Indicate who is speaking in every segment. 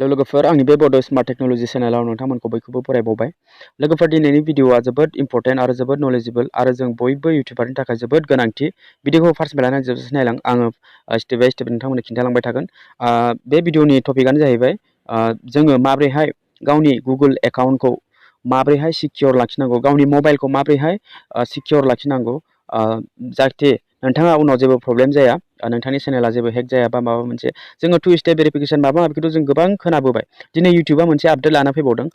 Speaker 1: Hello लोगोफोर आंनि बे बड स्मार्ट टेक्नोलॉजी चेनेलाव नोंथांमोनखौ बयखौबो बरायबावबाय। लोगोफोर दिनैनि भिडिअआ जोबोद इम्पर्टेन्ट आरो जोबोद नलेजेबल आरो जों बयबो इउटिउबारनि थाखाय जोबोद गोनांथि। भिडिअखौ फार्स्ट लानानै जोबजासिम नायलां आङो स्टेप बाय स्टेप नोंथांमोननो खिन्थालांबाय थागोन। बे भिडिअनि टपिकआनो जाहैबाय जोङो माबोरैहाय गावनि गुगोल एकाउन्टखौ माबोरैहाय सिकिउर लाखिनांगौ, गावनि मबाइलखौ माबोरैहाय सिकिउर लाखिनांगौ जाहाथे नोंथाङा उनाव जेबो प्रब्लेम जाया, नोंथांनि चेनेला जेबो हेक जाया बा माबा मोनसे। जोङो 2 स्टेप भेरिफिकेसन माबा माबिखौथ' जों गोबां खोनाबोबाय। दिनै इउटिउबआ मोनसे आपडेट लाना फैबावदों,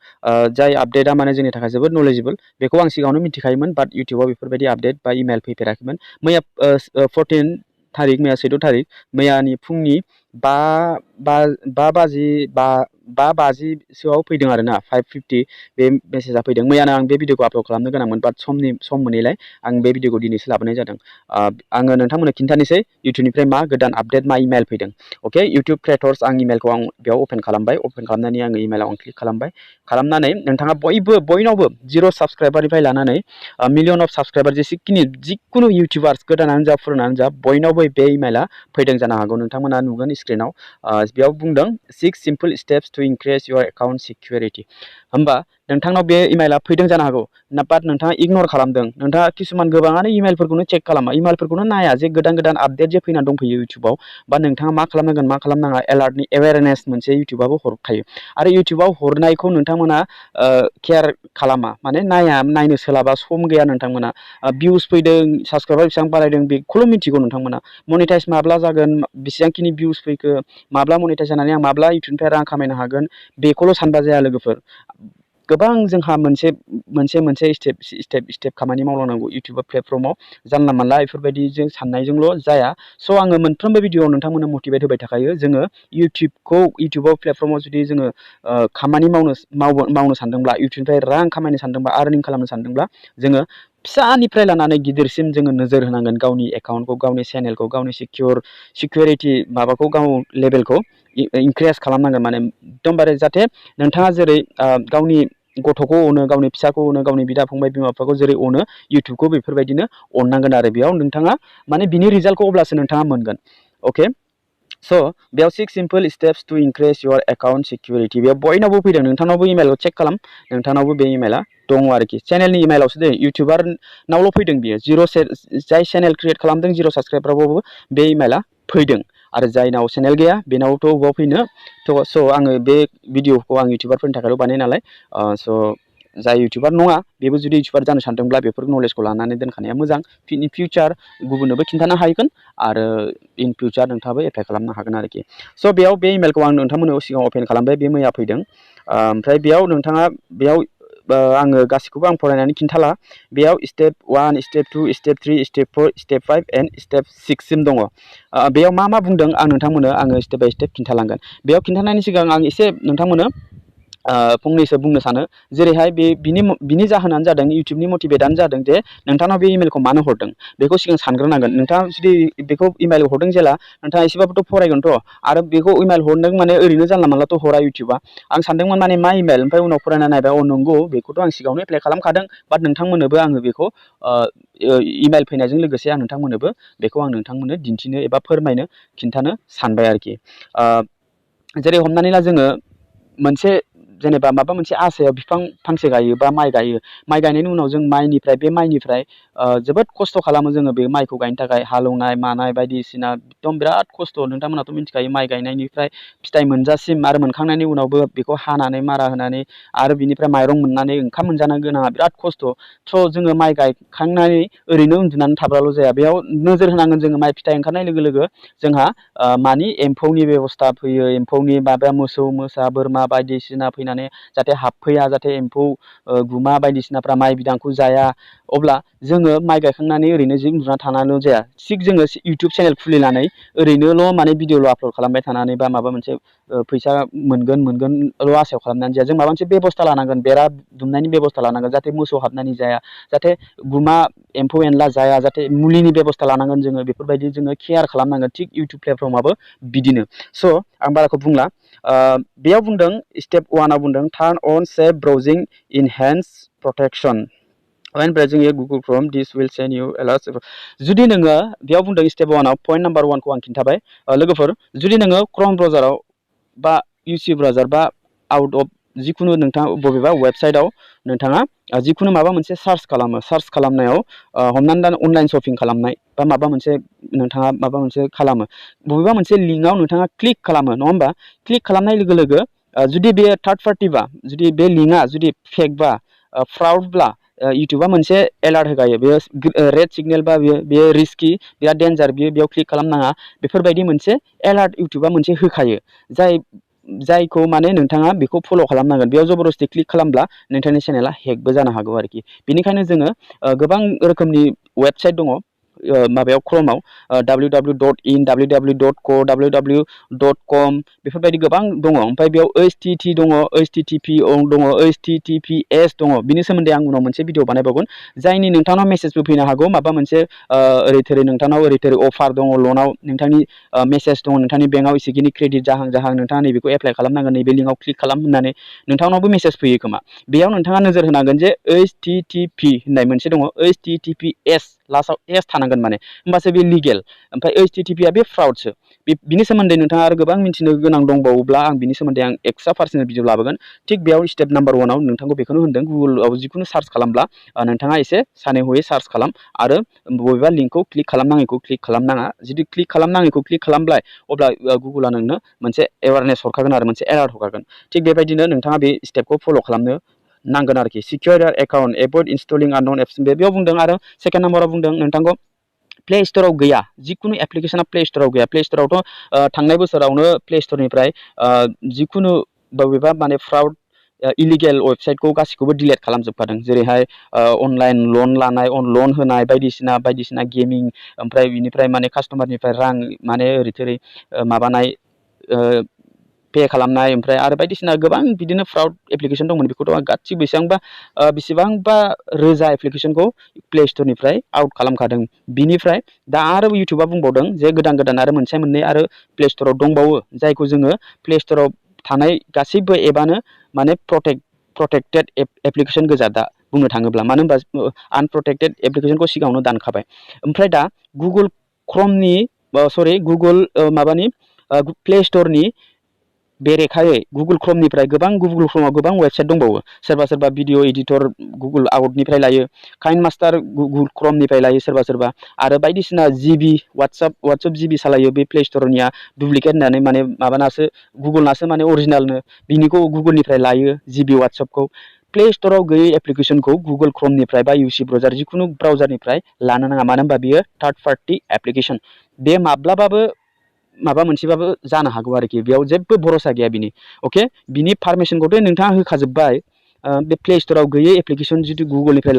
Speaker 1: जाय आपडेटआ माने जोंनि थाखाय जोबोद नलेजेबल। बेखौ आं सिगाङावनो मिथिखायोमोन, बाट इउटिउबआव बेफोरबायदि आपडेट बा इमेल फैफेराखैमोन। मैया 14 थारिख, मैया 14 थारिख, मैयानि फुंनि 5:50सोआव फैदों आरोना, 5:50 बे मेसेजआ फैदों। मैयानो आं बे भिडिअखौ आपल'ड खालामनो गोनांमोन, बाट सम मोनैलाय आं बे भिडिअखौ दिनैसो लाबोनाय जादों। आङो नोंथांमोननो खिन्थानोसै इउटिउबनिफ्राय मा गोदान आपडेट, मा इमेल फैदों। अके, इउटिउब क्रिएटर्स, आं इमेलखौ बेयाव अपेन खालामबाय। अपेन खालामनानै आङो इमेलाव क्लिक खालामबाय। खालामनानै नोंथाङा बयनावबो 0 साबस्क्राइबारनिफ्राय लानानै मिलियन अफ साबस्क्राइबार जिखुनु इउटिउबार्स गोदानानो जा पुरानानो जा बयनावबो बे इमेला फैदों जानो हागौ। नोंथांमोना नुगोन स्क्रिनाव, बेयाव बुंदों 6 simple steps to increase your account security. होमबा नोंथांनाव बे इमेला फैदों जानो हागौ, बाट नोंथाङा इगनर खालामदों। नोंथाङा किसुमान गोबाङानो इमेलफोरखौनो चेक खालामा, इमेलफोरखौनो नाया जे गोदान आपडेट जे फैनानै दंफैयो इउटिउबाव, बा नोंथाङा मा खालामनांगोन मा खालामनाङा एलार्टनि एवेरनेस मोनसे इउटिउबाबो हरखायो। आरो इउटिउबाव हरनायखौ नोंथांमोना केयार खालामा, माने नायनो सोलाबा, सम गैया नोंथांमोना। भिउस फैदों, साबस्क्राइबार बेसेबां बारायदों बेखौल' मिथिगौ नोंथांमोना। मनिटाइज माब्ला जागोन, बेसेबांखिनि भिउस फैखो, माब्ला मनिटाइज जानानै आं माब्ला इउटिउबनिफ्राय रां खामायनो हागोन, बेखौल' सानबा जाया लोगोफोर। गोबां जोंहा मोनसे स्टेप खामानि मावलांनांगौ इउटिउब प्लेटफर्माव। जानला मानला बेफोरबायदिजों साननायजोंल' जाया। स' आङो मोनफ्रोमबो भिडिअआव नोंथांमोननो मटिभेट होबाय थाखायो। जोङो इउटिउबाव प्लेटफर्माव जुदि जोङो खामानि मावनो सानदोंब्ला, इउटिउबनिफ्राय रां खामायनो सानदोंबा, आर्निं खालामनो सानदोंब्ला, जोङो फिसानिफ्राय लानानै गिदिरसिम जोङो नोजोर होनांगोन। गावनि एकाउन्टखौ, गावनि चेनेलखौ, गावनि सिकिउरिटि माबाखौ, गाव लेभेलखौ इनक्रिज खालामनांगोन। माने एकदमबारे जाहाथे नोंथाङा जेरै गावनि गथ'खौ अनो, गावनि फिसाखौ अनो, गावनि बिदा फंबाय बिमा बिफाखौ जेरै अनो, इउटिउबखौ बेफोरबायदिनो अननांगोन। आरो बेयाव नोंथाङा माने बिनि रिजाल्टखौ अब्लासो नोंथाङा मोनगोन। अके, स' बेयाव 6 simple steps to increase your account security, बेयाव बयनावबो फैदों। नोंथांनावबो इमेलखौ चेक खालाम, नोंथांनावबो बे इमेला दङ आरोखि। चेनेलनि इमेलावसो दे, इउटिउबारनावल' फैदों बियो। जाय चेनेल क्रिएट खालामदों 0 साबस्क्राइबारावबो बे इमेला फैदों, आरो जायनाव चेनेल गैया बेनावथ' बबाव फैनो। स' आङो बे भिडिअखौ आं इउटिउबारफोरनि थाखायल' बानाय नालाय, स' जाय इउटिउबार नङा बेबो जुदि इउटिउबार जानो सानदोंब्ला बेफोर नलेजखौ लानानै दोनखानाया मोजां। इन फिउचार गुबुननोबो खिन्थानो हागोन, आरो इन फिउचार नोंथाङाबो एप्लाइ खालामनो हागोन आरोखि। स' बेयाव बे इमेलखौ आं नोंथांमोननो सिगाङाव अपेन खालामबाय, बे मैया फैदों। ओमफ्राय बेयाव आङो गासैखौबो आं फरायनानै खिन्थाला। बेयाव step 1, step 2, step 3, step 4, step 5 and step 6 सिम दङ। बेयाव मा बुंदों आं नोंथांमोननो आङो स्टेप बाय स्टेप खिन्थालांगोन। बेयाव खिन्थानायनि सिगां आं एसे नोंथांमोननो फंनैसो बुंनो सानो। जेरैहाय बिनि जाहोनानो जादों, इउटिउबनि मटिभेटआनो जादों जे नोंथांनाव बे इमेलखौ मानो हरदों बेखौ सिगां सानग्रोनांगोन। नोंथाङा जुदि बेखौ इमेल हरदों जेला, नोंथाङा एसेबाबोथ' फरायगोनथ'। आरो बेखौ इमेल हरदों माने ओरैनो जानला मानलाथ' हरा इउटिउबआ। आं सानदोंमोन माने मा इमेल, ओमफ्राय उनाव फरायना नायबाय, नंगौ बेखौथ' आं सिगाङावनो एप्लाइ खालामखादों, बाट नोंथांमोननोबो आङो बेखौ इमेल फैनायजों लोगोसे आं नोंथांमोननो दिन्थिनो एबा फोरमायनो खिन्थानो सानबाय आरोखि। जेरै हमनानै ला, जोङो जेनेबा माबा मोनसे आसायाव बिफां फांसे गायो बा माइ गायो। माइ गायनायनि उनाव जों बे माइनिफ्राय जोबोद खस्थ' खालामो जोङो बे माइखौ गायनो थाखाय। हालेवनाय मानाय बायदिसिना एकदम बिराद खस्थ'। नोंथांमोनाथ' मिथिखायो, माइ गायनायनिफ्राय फिथाइ मोनजासिम, आरो मोनखांनायनि उनावबो बेखौ हानानै मारा होनानै आरो बिनिफ्राय माइरं मोननानै ओंखाम मोनजानो गोनाङा बिराद खस्थ'। स' जोङो माइ गायखांनानै ओरैनो उन्दुनानै थाब्लाल' जाया, बेयाव नोजोर होनांगोन। जोङो माइ फिथाइ ओंखारनाय लोगो लोगो जोंहा एम्फौनि बेब'स्था फैयो। एम्फौनि माबा मोसौ मोसा बोरमा बायदिसिना फैनानै जाहाथे हाबफैया, जाहाथे एम्फौ गुमा बायदिसिनाफ्रा माइ बिदांखौ जाया। अब्ला जोङो माइ गायखांनानै ओरैनो जि उन्दुना थानानैल' जाया, थिग जोङो इउटिउब चेनेल खुलिनानै ओरैनोल' माने भिडिअ'ल' आपल'ड खालामबाय थानानै बा माबा मोनसे फैसा मोनगोनल' आसायाव खालामनानै जाया। जों माबा मोनसे बेब'स्था लानांगोन, बेरा दुमनायनि बेब'स्था लानांगोन, जाहाथे मोसौ हाबनानै जाया, जाहाथे गुमा एम्फौ एनला जाया, जाहाथे मुलिनि बेब'स्था लानांगोन। जोङो बेफोरबायदि जोङो केयार खालामनांगोन। थिग इउटिउब प्लेटफर्माबो बिदिनो। स' आं बाराखौ बुंला। बेयाव बुंदों, स्टेप 1आव बुंदों turn on safe browsing enhanced protection when browsing a Google Chrome, this will send you alerts. जुदि नोङो बेयाव बुंदों स्टेप 1आव, पइन्ट नाम्बार 1खौ आं खिन्थाबाय। लोगोफोर, जुदि नोङो क्रम ब्राउजाराव बा UC ब्राउजार बा आउट अफ जिखुनु नोंथाङा बबेबा वेबसाइटआव नोंथाङा जिखुनु माबा मोनसे सार्च खालामो सार्च खालामनायाव हमनानै ला अनलाइन शपिं खालामनाय बा माबा मोनसे नोंथाङा माबा मोनसे खालामो बबेबा मोनसे लिंकआव नोंथाङा क्लिक खालामो नङा होमबा क्लिक खालामनाय लोगो लोगो जुदि बे थार्ड पार्टि बा जुदि बे लिंकआ जुदि फेक बा फ्रडब्ला इउटुबा मोनसे एलार्ट होगायो बेयो रेड सिगनेल बा बेयो रिस्कि बिराद डेन्जार बेयाव क्लिक खालामनाङा बेफोरबायदि मोनसे एलार्ट इउटुबा मोनसे होखायो जायखौ माने नोंथाङा बेखौ फल' खालामनांगोन बेयाव जबरदस्ति क्लिक खालामब्ला नोंथांनि चेनेला हेकबो जानो हागौ आरोखि बेनिखायनो जोङो गोबां रोखोमनि वेबसाइट दङ माबायाव क्रमाव www.in www.co www.com बेफोरबायदि गोबां दङ ओमफ्राय बेयाव http दङ http दङ https दङ बिनि सोमोन्दै आं उनाव मोनसे भिडिअ बानायबावगोन जायनि नोंथांनाव मेसेजबो फैनो हागौ माबा मोनसे ओरै थोरै नोंथांनाव ओरै थोरै अफार दङ लनाव नोंथांनि मेसेज दङ नोंथांनि बेंकआव एसेखिनि क्रेडिट जाहां नोंथाङा नैबेखौ एप्लाइ खालामनांगोन नैबे लिंकआव क्लिक खालाम होननानै नोंथांनावबो मेसेज फैयो खोमा बेयाव नोंथाङा नोजोर होनांगोन जे http होननाय मोनसे दङ https लास्टआव एस थानांगोन माने होमबासो बे लिगेल ओमफ्राय http आ बे फ्रडसो बिनि सोमोन्दै नोंथाङा आरो गोबां मिथिनो गोनां दंबावोब्ला आं बिनि सोमोन्दै आं एक्सट्रा पार्सनेल भिडिअ लाबोगोन थिग बेयाव स्टेप नाम्बार 1 आव नोंथांखौ बेखौनो होनदों गुगोलाव जिखुनु सार्च खालामब्ला नोंथाङा एसे सानै हयै सार्च खालाम आरो बबेबा लिंकखौ क्लिक खालामनाङैखौ क्लिक खालामनाङा जुदि क्लिक खालामनाङैखौ क्लिक खालामब्ला अब्ला गुगोला नोंनो मोनसे एवारनेस हरखागोन आरो मोनसे एलार्ट हरखागोन थिग बेबायदिनो नोंथाङा बे स्टेपखौ फल' खालामनो नांगोन आरोखि secure your account avoid installing unknown apps बेयाव बुंदों आरो सेकेन्ड नाम्बाराव बुंदों नोंथांखौ प्ले स्ट'राव गैया जिखुनु एप्लिकेसना प्ले स्ट'राव गैया प्ले स्ट'रावथ' थांनाय बोसोरावनो प्ले स्ट'रनिफ्राय जिखुनु बबेबा माने फ्रड इलिगेल वेबसाइटखौ गासिखौबो डिलेट खालामजोबखादों जेरैहाय अनलाइन लन लानाय लन होनाय बायदिसिना गेमिं ओमफ्राय बिनिफ्राय माने कास्टमारनिफ्राय रां माने ओरै थोरै माबानाय पे खालामनाय ओमफ्राय आरो बायदिसिना गोबां बिदिनो फ्रड एप्लिकेसन दंमोन बेखौथ' आं गासिबो बेसेबांबा रोजा एप्लिकेसनखौ प्ले स्ट'रनिफ्राय आउट खालामखादों बिनिफ्राय दा आरो इउटुबा बुंबावदों जे गोदान आरो मोनसे मोननै आरो प्ले स्ट'राव दंबावो जायखौ जोङो प्ले स्ट'राव थानाय गासैबो एपआनो माने प्रटेक्टेड एप्लिकेसन गोजा दा बुंनो थाङोब्ला मानो होनबा आनप्रटेक्टेड एप्लिकेसनखौ सिगाङावनो दानखाबाय ओमफ्राय दा गुगोल क्रमनि गुगोल माबानि प्ले स्ट'रनि बेरेखायै गुगोल क्रमनिफ्राय गुगोल क्रमाव गोबां वेबसाइट दंबावो सोरबा भिडिअ एडिटर गुगोल आउटनिफ्राय लायो काइन मास्टार गुगोल क्रमनिफ्राय लायो सोरबा आरो बायदिसिना जिबि वाट्सएप जिबि सालायो बे प्ले स्ट'रनिया डुप्लिकेट होननानै माने माबानासो गुगोलनासो माने अरिजिनेलनो बिनिखौ गुगोलनिफ्राय लायो जिबि वाट्सएपखौ प्ले स्ट'राव गैयै एप्लिकेसनखौ गुगोल क्रमनिफ्राय बा UC ब्राउजार जिखुनु ब्राउजारनिफ्राय लानो नाङा मानो होनबा बियो थार्ड पार्टि एप्लिकेसन बे माब्लाबाबो माबा मोनसेबाबो जानो हागौ आरोखि बेयाव जेबो भरोसा गैया बिनि अके बिनि पारमिसनखौथ' नोंथाङा होखाजोब्बाय बे प्ले स्ट'राव गैयै एप्लिकेसन जुदि गुगोलनिफ्राय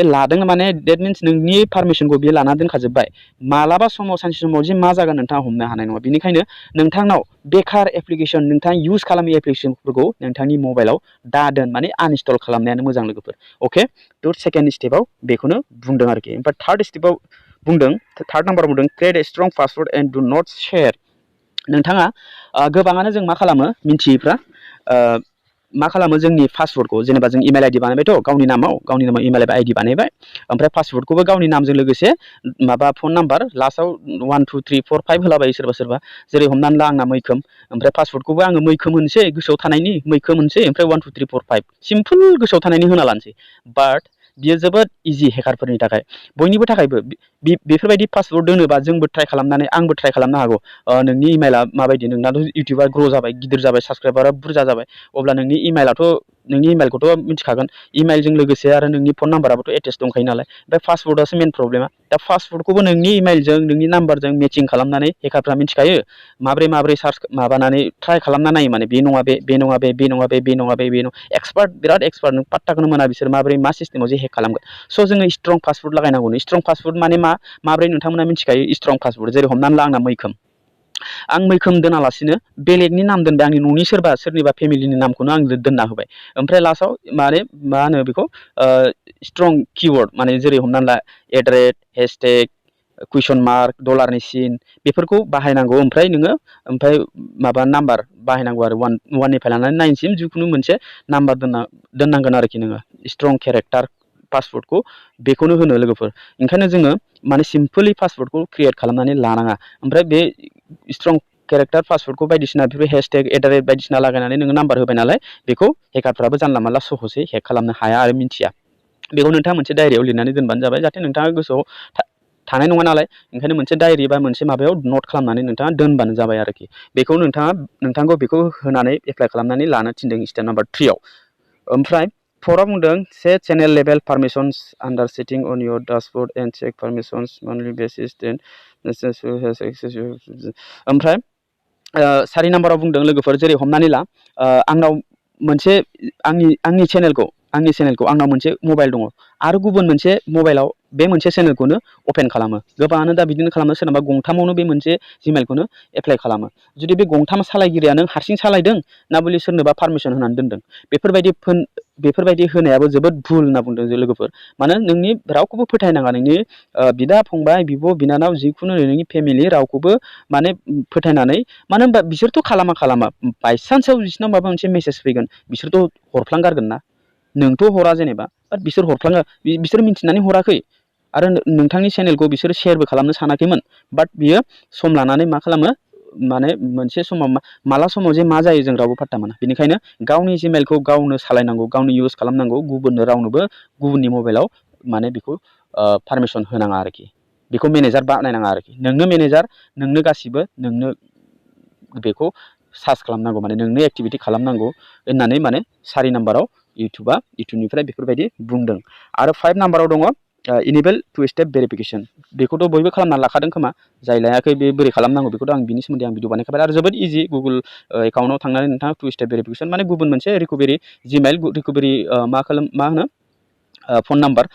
Speaker 1: लादों माने डेट मिन्स नोंनि पारमिसनखौ बियो लाना दोनखाजोब्बाय मालाबा समाव सानसे समाव जे मा जागोन नोंथाङा हमनो हानाय नङा बेनिखायनो नोंथांनाव बेखार एप्लिकेसन नोंथाङा इउज खालामै एप्लिकेसनफोरखौ नोंथांनि मबाइलाव दादोन माने आनइनस्टल खालामनायानो मोजां लोगोफोर अके थ' सेकेन्ड स्टेपाव बेखौनो बुंदों आरोखि ओमफ्राय थार्ड स्टेपाव बुंदों थार्ड नाम्बाराव बुंदों create a strong password and do not share नोंथाङा गोबाङानो जों मा खालामो मिन्थियैफ्रा मा खालामो जोंनि पासवर्डखौ जेनेबा जों इमेल आइडि बानायबायथ' गावनि नामाव इमेल आइडि बानायबाय ओमफ्राय पासवर्डखौबो गावनि नामजों लोगोसे माबा फन नाम्बार लास्टआव 1 2 3 4 5 होलाबायो सोरबा जेरै हमनानै ला आंना मैखोम ओमफ्राय पासवर्डखौबो आङो मैखोम होनसै गोसोआव थानायनि मैखोम होनसै ओमफ्राय 1 2 3 4 5 सिम्पल गोसोआव थानायनि होना लानोसै बाट बियो जोबोद इजि हेकारफोरनि थाखाय बयनिबो थाखायबो बेफोरबायदि पासवर्ड दोनोबा जोंबो ट्राइ खालामनानै आंबो ट्राइ खालामनो हागौ नोंनि इमेला माबायदि नोंनाथ' इउटुबा ग्र' जाबाय गिदिर जाबाय साबसक्राइबारा बुरजा जाबाय अब्ला नोंनि इमेलखौथ' मिथिखागोन इमेलजों लोगोसे आरो नोंनि फन नाम्बाराबोथ' एटेच दंखायो नालाय बे पासवर्डआसो मेन प्रब्लेमा दा पासवर्डखौबो नोंनि इमेलजों नोंनि नाम्बारजों मेचिं खालामनानै हेकारफ्रा मिथिखायो माब्रै सार्च माबानानै ट्राइ खालामना नायो माने बे नङा बे नङा बे नङा बे नङा बे नङा एक्सपार्ट बिराद एक्सपार्ट नों पात्ताखौनो मोना बिसोर माब्रै मा सिस्टेमाव जे हेक खालामगोन स' जोङो स्ट्रं पासवर्ड लागायनांगौ स्ट्रं पासवर्ड माने माब्रै नोंथांमोना मिथिखायो स्ट्रं पासवर्ड जेरै हमनानै ला आंना मैखोम आं मैखोम दोनालासिनो बेलेगनि नाम दोनबाय आंनि न'नि सोरनिबा फेमिलिनि नामखौनो आं दोनना होबाय ओमफ्राय लास्टआव माने मा होनो बेखौ स्ट्रं किवर्ड माने जेरै हमनानै ला एट हेशटेग कुइसन मार्क डलारनि सिन बेफोरखौ बाहायनांगौ ओमफ्राय माबा नाम्बार बाहायनांगौ आरो 1 निफ्राय लानानै 9 सिम जिखुनु मोनसे नाम्बार दोननांगोन आरोखि नोङो स्ट्रं केरेक्टार पासवर्डखौ बेखौनो होनो लोगोफोर ओंखायनो जोङो माने सिम्पलि पासवर्डखौ क्रिएट खालामनानै लानाङा ओमफ्राय बे स्ट्रं केरेक्टार पासवर्डखौ बायदिसिना बेफोर हेशटेग @ बायदिसिना लागायनानै नोङो नाम्बार होबाय नालाय बेखौ हेकारफ्राबो जानला मानला सहसै हेक खालामनो हाया आरो मिन्थिया बेखौ नोंथाङा मोनसे डायरियाव लिरनानै दोनबानो जाबाय जाहाथे नोंथाङा गोसोआव थानाय नङा नालाय ओंखायनो मोनसे डायरि बा मोनसे माबायाव नट खालामनानै नोंथाङा दोनबानो जाबाय आरोखि बेखौ नोंथांखौ बेखौ होनानै एप्लाइ खालामनानै लानो थिनदों स्टेप नाम्बार 3 आव ओमफ्राय 4 आव बुंदों set channel level permissions under settings on your dashboard and check permissions monthly basis then ओमफ्राय 4 नाम्बाराव बुंदों लोगोफोर जेरै हमनानै ला आंनाव मोनसे आंनि चेनेलखौ आंनाव मोनसे मबाइल दङ आरो गुबुन मोनसे मबाइलाव बे मोनसे चेनेलखौनो अपेन खालामो गोबाङानो दा बिदिनो खालामो सोरनाबा गंथामावनो बे मोनसे जिमेलखौनो एप्लाइ खालामो जुदि बे गंथाम सालायगिरिया नों हारसिं सालायदों ना बले सोरनोबा पारमिसन होनानै दोनदों बेफोरबायदि होनायाबो जोबोद भुल होनना बुंदों जे लोगोफोर मानो नोंनि रावखौबो फोथायनाङा नोंनि बिदा फंबाय बिब' बिनानाव जिखुनु नोंनि फेमिलि रावखौबो माने फोथायनानै मानो होनबा बिसोरथ' खालामा बायसान्सआव बिसोरनाव माबा मोनसे मेसेज फैगोन बिसोरथ' हरफ्लांगारगोन ना नोंथ' हरा जेनेबा बाट बिसोर हरफ्लाङो बिसोर मिन्थिनानै हराखै आरो नोंथांनि चेनेलखौ बिसोर शेयारबो खालामनो सानाखैमोन बाट बियो सम लानानै मा खालामो माने मोनसे समाव माला समाव जे मा जायो जों रावबो पात्ता मोना बेनिखायनो गावनि जिमेलखौ गावनो सालायनांगौ गावनो इउज खालामनांगौ गुबुननो रावनोबो गुबुननि मबाइलाव माने बेखौ पारमिसन होनाङा आरोखि बेखौ मेनेजार बानायनाङा आरोखि नोंनो मेनेजार नोंनो गासिबो नोंनो बेखौ सार्च खालामनांगौ माने नोंनो एक्टिभिटि खालामनांगौ होननानै माने 4 नाम्बाराव इउटुबनिफ्राय बेफोरबायदि बुंदों आरो 5 नाम्बाराव दङ इनेबल 2 स्टेप भेरिफिकेसन बेखौथ' बयबो खालामनानै लाखादों खोमा जाय लायाखै बे बोरै खालामनांगौ बेखौथ' आं बिनि सोमोन्दै भिडिअ बानायखाबाय आरो जोबोद इजि गुगोल एकाउन्टआव थांनानै नोंथाङा 2 स्टेप भेरिफिकेसन माने गुबुन मोनसे रिकभारि जिमेल रिकभारि मा होनो फन नाम्बार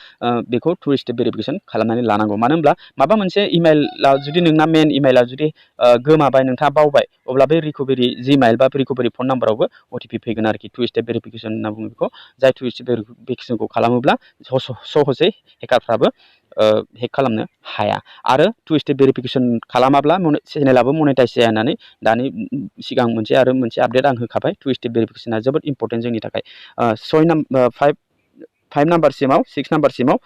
Speaker 1: बेखौ 2 स्टेप भेरिफिकेसन खालामनानै लानांगौ मानो होनब्ला माबा मोनसे इमेला जुदि नोंना मेन इमेला जुदि गोमाबाय नोंथाङा बावबाय अब्ला बे रिकभारि जिमेल बा रिकभारि फन नाम्बारावबो अटिपि फैगोन आरोखि 2 स्टेप भेरिफिकेसन होनना बुङो बेखौ जाय 2 स्टेप भेरिफिकेसनखौ खालामोब्ला सहसै हेकारफ्राबो हेक खालामनो हाया आरो 2 स्टेप भेरिफिकेसन खालामाब्ला चेनेलाबो मनेटाइज जाया होननानै दानि सिगां मोनसे आपडेट आं होखाबाय 2 स्टेप भेरिफिकेसना जोबोद इम्पर्टेन्ट जोंनि थाखाय 5 नाम्बारसिमाव 6 नाम्बारसिमाव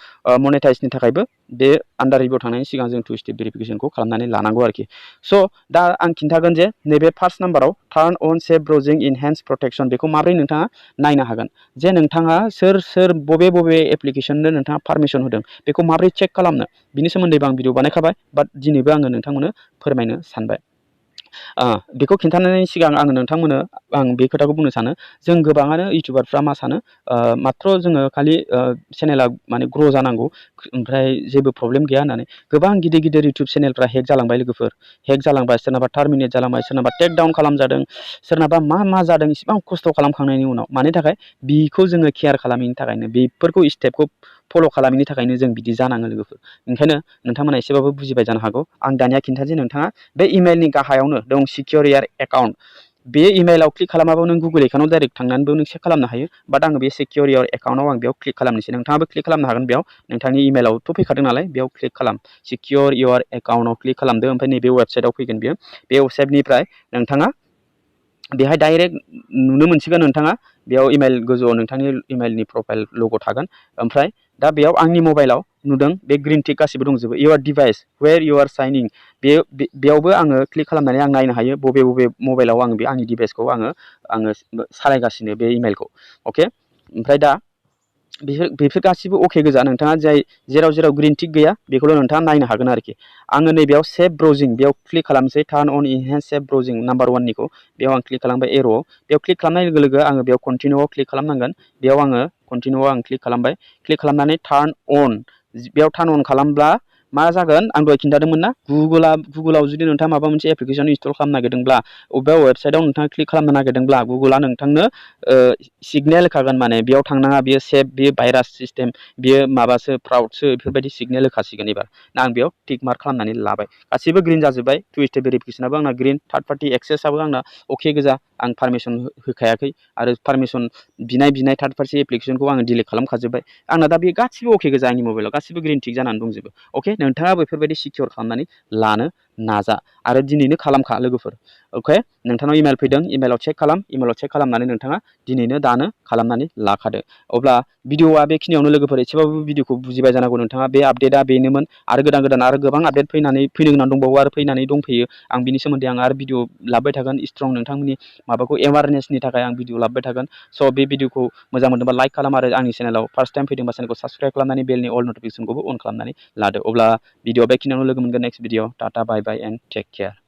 Speaker 1: मनेटाइजनि थाखायबो बे आन्डार रिभिउ थांनायनि सिगां जों 2 स्टेप भेरिफिकेसनखौ खालामनानै लानांगौ आरोखि स' दा आं खिन्थागोन जे नैबे फार्स्ट नाम्बाराव टार्न on safe browsing enhanced protection बेखौ माबोरै नोंथाङा नायनो हागोन जे नोंथाङा सोर बबे एप्लिकेसननो नोंथाङा पारमिसन होदों बेखौ माबोरै चेक खालामनो बिनि सोमोन्दैबो आं भिडिअ बानायखाबाय बाट दिनैबो आङो नोंथांमोननो फोरमायनो सानबाय बेखौ खिन्थानायनि सिगां आङो नोंथांमोननो आं बे खोथाखौ बुंनो सानो जों गोबाङानो इउटुबारफ्रा मा सानो माथ्र जोङो खालि चेनेला माने ग्र' जानांगौ ओमफ्राय जेबो प्रब्लेम गैया होननानै गोबां गिदिर इउटुब चेनेलफ्रा हेक जालांबाय लोगोफोर हेक जालांबाय सोरनाबा टार्मिनेट जालांबाय सोरनाबा टेक डाउन खालामजादों सोरनाबा मा जादों इसिबां खस्थ' खालामखांनायनि उनाव मानि थाखाय बिखौ जोङो केयार खालामैनि थाखायनो बेफोरखौ स्टेपखौ फल' खालामैनि थाखायनो जों बिदि जानाङो लोगोफोर ओंखायनो नोंथांमोना एसेबाबो बुजिबाय जानो हागौ आं दानिया खिन्थानोसै नोंथाङा बे इमेलनि गाहायावनो दं सिकिउर यार एकाउन्ट बे इमेलाव क्लिक खालामाबो नों गुगोल एकाउन्टआव डाइरेक्ट थांनानैबो नों चेक खालामनो हायो बाट आङो बे सिकिउर यार एकाउन्टआव आं बेयाव क्लिक खालामनोसै नोंथाङाबो क्लिक खालामनो हागोन बेयाव नोंथांनि इमेलावथ' फैखादों नालाय बेयाव क्लिक खालाम सिकिउर योर एकाउन्टआव क्लिक खालामदो ओमफ्राय नैबे वेबसाइटआव फैगोन बेयो बे वेबसाइटनिफ्राय नोंथाङा बेहाय डाइरेक्ट नुनो मोनसिगोन नोंथाङा बेयाव इमेल गोजौआव नोंथांनि इमेलनि प्रफाइल लग' थागोन ओमफ्राय दा बेयाव आंनि मबाइलाव नुदों बे ग्रिन टिक गासिबो दंजोबो your device where you are signing बेयावबो आङो क्लिक खालामनानै आं नायनो हायो बबे मबाइलाव आङो बे आंनि डिभाइसखौ आङो सालायगासिनो बे इमेलखौ अके ओमफ्राय दा बेफोर गासिबो अके गोजा नोंथाङा जेराव ग्रिन टिक गैया बेखौल' नोंथाङा नायनो हागोन आरोखि आङो नैबेयाव सेफ ब्राउजिं बेयाव क्लिक खालामसै टार्न अन इनहेन्स सेफ ब्राउजिं नाम्बार 1निखौ बेयाव आं क्लिक खालामबाय एर'आव बेयाव क्लिक खालामनाय लोगो आङो बेयाव कन्टिनिउआव क्लिक खालामनांगोन बेयाव आङो कन्टिनिउआव आं क्लिक खालामबाय क्लिक खालामनानै टार्न अन बेयाव टार्न अन खालामब्ला मा जागोन आं दहाय खिन्थादोंमोन ना गुगोलाव जुदि नोंथाङा माबा मोनसे एप्लिकेसन इनस्टल खालामनो नागिरदोंब्ला अबेबा वेबसाइटआव नोंथाङा क्लिक खालामनो नागिरदोंब्ला गुगोला नोंथांनो सिगनेल होखागोन माने बेयाव थांनाङा बेयो सेफ बेयो भाइरास सिस्टेम बेयो माबासो फ्राउडसो बेफोरबायदि सिगनेल होखासिगोन एबार आं बेयाव टिक मार्क खालामनानै लाबाय गासिबो ग्रिन जाजोब्बाय 2 स्टेप भेरिफिकेसनाबो आंना ग्रिन थार्ड पार्टि एक्सेसआबो आंना अके गोजा आं पारमिसन होखायाखै आरो पारमिसन बिनाय थार्ड पार्टि एप्लिकेसनखौ आङो डिलिट खालामखाजोब्बाय आंना दा बे गासिबो अके गोजा आंनि मबाइलाव गासिबो ग्रिन टिक जानानै दंजोबो अके नोंथाङा बेफोरबायदि सिकिउर खालामनानै लानो नाजा आरो दिनैनो खालामखा लोगोफोर अके नोंथांनाव इमेल फैदों इमेलाव चेक खालामनानै नोंथाङा दिनैनो दानो खालामनानै लाखादो अब्ला भिडिअआ बेखिनियावनो लोगोफोर एसेबाबो भिडिअखौ बुजिबाय जानांगौ नोंथाङा बे आपडेटआ बेनोमोन आरो गोदान आरो गोबां आपडेट फैनो गोनां दंबावो आरो फैनानै दंफैयो आं बिनि सोमोन्दै आरो भिडिअ लाबोबाय थागोन स्ट्रं नोंथांमोननि माबाखौ एवारनेसनि थाखाय आं भिडिअ लाबोबाय थागोन स' बे भिडिअखौ मोजां मोनदोंबा लाइक खालाम आरो आंनि चेनेलाव फार्स्ट टाइम फैदोंबा चेनेलखौ साबस्क्राइब खालामनानै बेलनि अल नटिफिकेसनखौबो अन खालामनानै लादो अब्ला भिडिअ बेखिनियावनो लोगो मोनगोन next video tata bye bye and take care